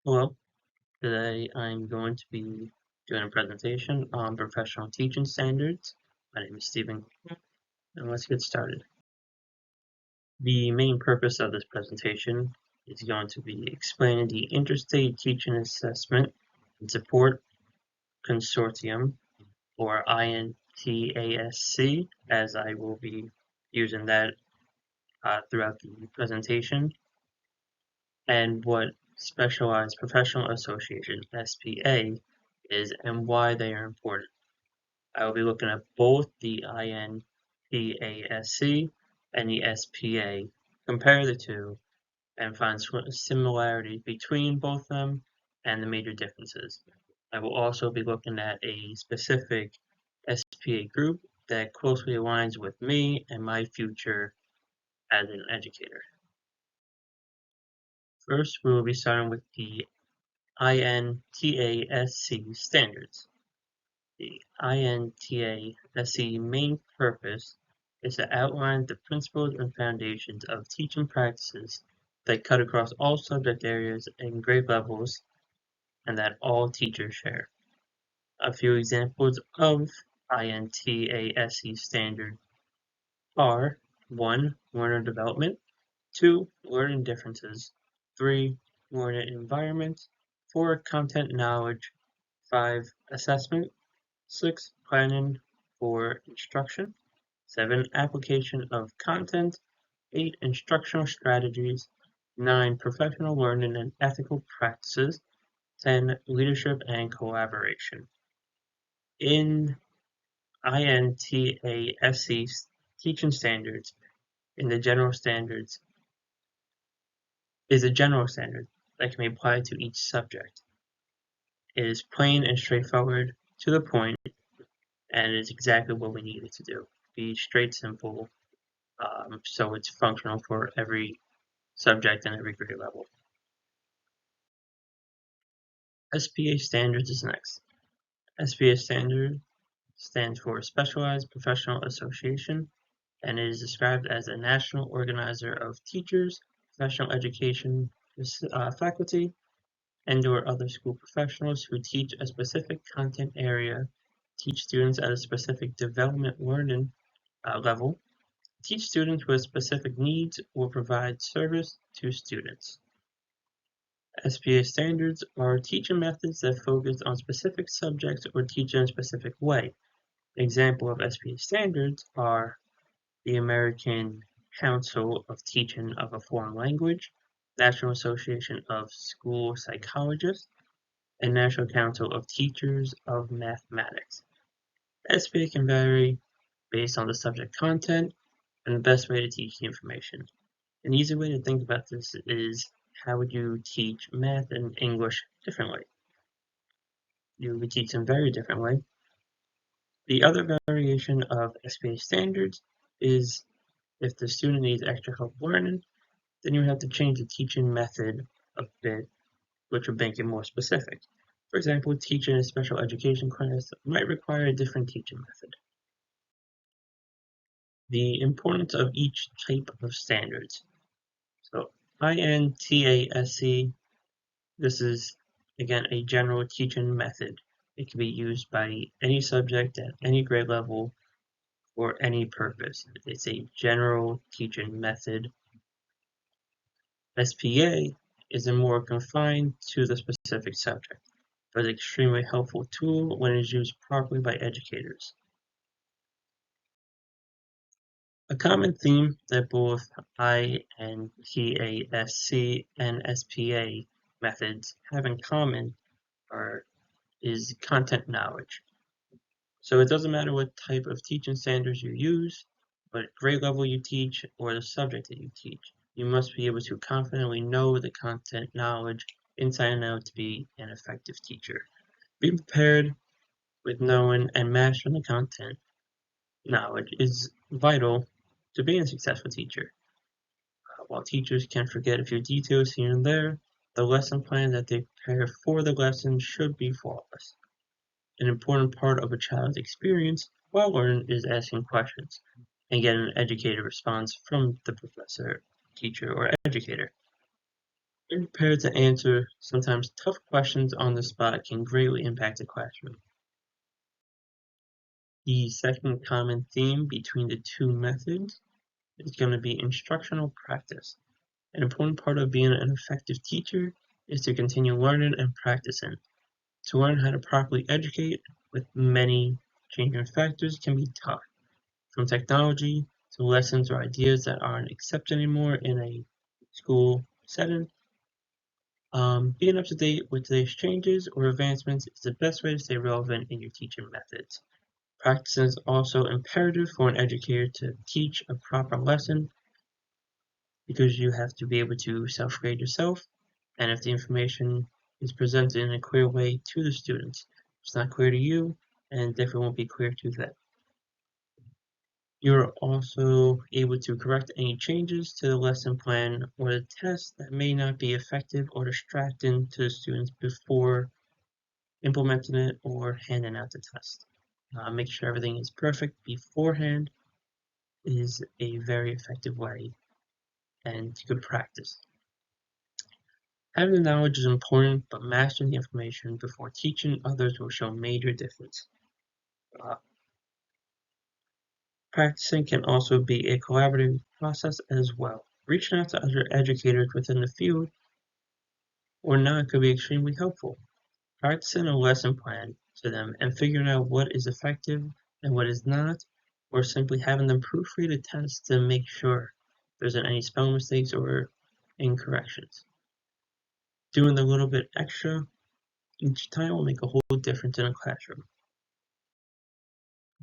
Hello, today I'm going to be doing a presentation on professional teaching standards. My name is Stephen, and let's get started. The main purpose of this presentation is going to be explaining the Interstate Teaching Assessment and Support Consortium, or INTASC, as I will be using that throughout the presentation, and what Specialized Professional Association, SPA, is and why they are important. I will be looking at both the INTASC and the SPA, compare the two, and find similarities between both of them and the major differences. I will also be looking at a specific SPA group that closely aligns with me and my future as an educator. First, we will be starting with the INTASC standards. The INTASC main purpose is to outline the principles and foundations of teaching practices that cut across all subject areas and grade levels and that all teachers share. A few examples of INTASC standards are 1. Learner development, 2. Learning differences, 3. Learning environment, 4. Content knowledge, 5. Assessment, 6. Planning for instruction, 7. Application of content, 8. Instructional strategies, 9. Professional learning and ethical practices, 10. Leadership and collaboration. In INTASC teaching standards, in the general standards, is a general standard that can be applied to each subject. It is plain and straightforward, to the point, and it is exactly what we need it to do. Be straight, simple, so it's functional for every subject and every grade level. SPA standards is next. SPA standard stands for Specialized Professional Association, and it is described as a national organizer of teachers, professional education faculty, and/or other school professionals who teach a specific content area, teach students at a specific development learning level, teach students with specific needs, or provide service to students. SPA standards are teaching methods that focus on specific subjects or teach in a specific way. Example of SPA standards are the American Council of Teaching of a Foreign Language, National Association of School Psychologists, and National Council of Teachers of Mathematics. SPA can vary based on the subject content and the best way to teach the information. An easy way to think about this is, how would you teach math and English differently? You would teach them very differently. The other variation of SPA standards is, if the student needs extra help learning, then you would have to change the teaching method a bit, which would make it more specific. For example, teaching a special education class might require a different teaching method. The importance of each type of standards. So INTASC, this is again a general teaching method. It can be used by any subject at any grade level for any purpose. It's a general teaching method. SPA is a more confined to the specific subject, but an extremely helpful tool when it is used properly by educators. A common theme that both INTASC and SPA methods have in common is content knowledge. So it doesn't matter what type of teaching standards you use, what grade level you teach, or the subject that you teach. You must be able to confidently know the content knowledge inside and out to be an effective teacher. Be prepared with knowing and mastering the content knowledge is vital to being a successful teacher. While teachers can forget a few details here and there, the lesson plan that they prepare for the lesson should be flawless. An important part of a child's experience while learning is asking questions and getting an educated response from the professor, teacher, or educator. Being prepared to answer sometimes tough questions on the spot can greatly impact a classroom. The second common theme between the two methods is going to be instructional practice. An important part of being an effective teacher is to continue learning and practicing. To learn how to properly educate with many changing factors can be tough, from technology to lessons or ideas that aren't accepted anymore in a school setting. Being up to date with today's changes or advancements is the best way to stay relevant in your teaching methods. Practice is also imperative for an educator to teach a proper lesson because you have to be able to self-grade yourself, and if the information is presented in a clear way to the students, if it's not clear to you, and definitely won't be clear to them. You're also able to correct any changes to the lesson plan or the test that may not be effective or distracting to the students before implementing it or handing out the test. Make sure everything is perfect beforehand is a very effective way and good practice. Having the knowledge is important, but mastering the information before teaching others will show major difference. Uh, Practicing can also be a collaborative process as well. Reaching out to other educators within the field or not could be extremely helpful. Practicing a lesson plan to them and figuring out what is effective and what is not, or simply having them proofread a test to make sure there isn't any spelling mistakes or incorrections. Doing a little bit extra each time will make a whole difference in a classroom.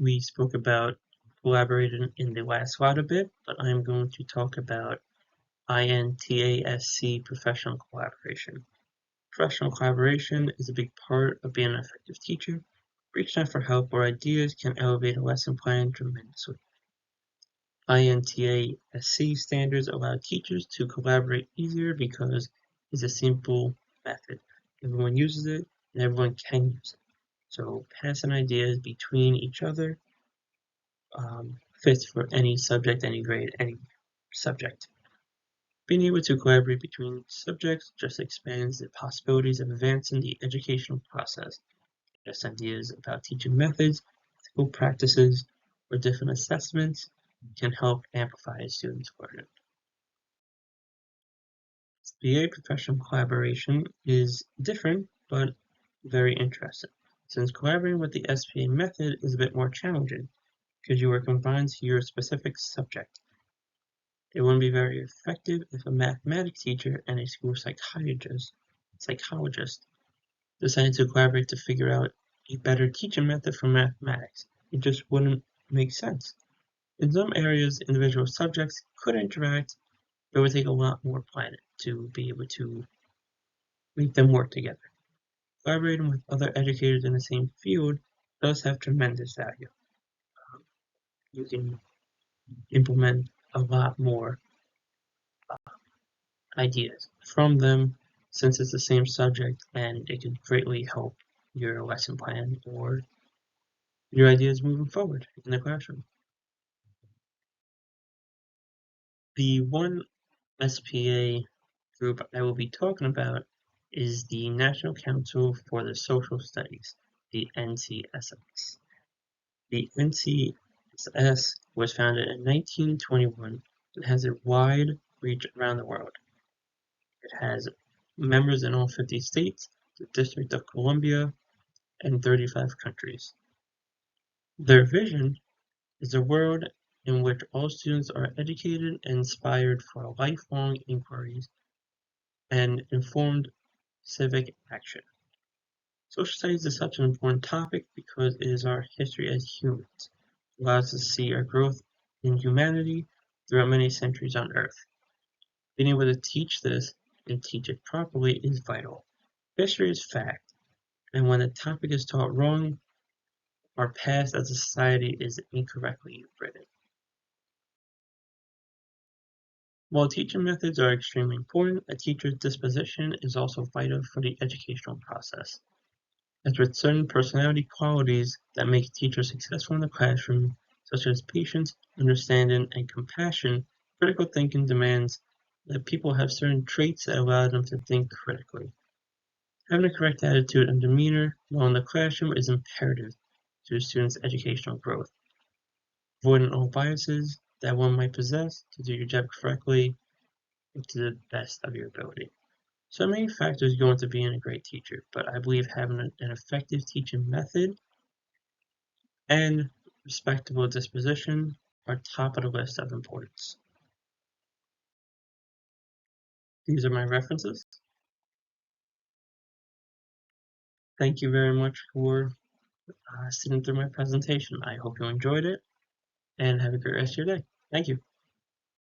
We spoke about collaborating in the last slide a bit, but I'm going to talk about INTASC professional collaboration. Professional collaboration is a big part of being an effective teacher. Reaching out for help or ideas can elevate a lesson plan tremendously. INTASC standards allow teachers to collaborate easier because it's a simple method. Everyone uses it and everyone can use it. So passing ideas between each other fits for any subject, any grade, any subject. Being able to collaborate between subjects just expands the possibilities of advancing the educational process. Just ideas about teaching methods, ethical practices, or different assessments can help amplify a student's learning. SBA professional collaboration is different, but very interesting, since collaborating with the SBA method is a bit more challenging because you are confined to your specific subject. It wouldn't be very effective if a mathematics teacher and a school psychologist decided to collaborate to figure out a better teaching method for mathematics. It just wouldn't make sense. In some areas, individual subjects could interact, but it would take a lot more planning to be able to make them work together. Collaborating with other educators in the same field does have tremendous value. You can implement a lot more ideas from them since it's the same subject, and it could greatly help your lesson plan or your ideas moving forward in the classroom. The one SPA group I will be talking about is the National Council for the Social Studies, the NCSS. The NCSS was founded in 1921 and has a wide reach around the world. It has members in all 50 states, the District of Columbia, and 35 countries. Their vision is a world in which all students are educated and inspired for lifelong inquiries and informed civic action. Social studies is such an important topic because it is our history as humans. It allows us to see our growth in humanity throughout many centuries on Earth. Being able to teach this and teach it properly is vital. History is fact, and when the topic is taught wrong, our past as a society is incorrectly written. While teaching methods are extremely important, a teacher's disposition is also vital for the educational process. As with certain personality qualities that make a teacher successful in the classroom, such as patience, understanding, and compassion, critical thinking demands that people have certain traits that allow them to think critically. Having a correct attitude and demeanor while in the classroom is imperative to a student's educational growth. Avoiding all biases that one might possess to do your job correctly and to the best of your ability. So many factors go into being a great teacher, but I believe having an effective teaching method and respectable disposition are top of the list of importance. These are my references. Thank you very much for sitting through my presentation. I hope you enjoyed it and have a great rest of your day. Thank you.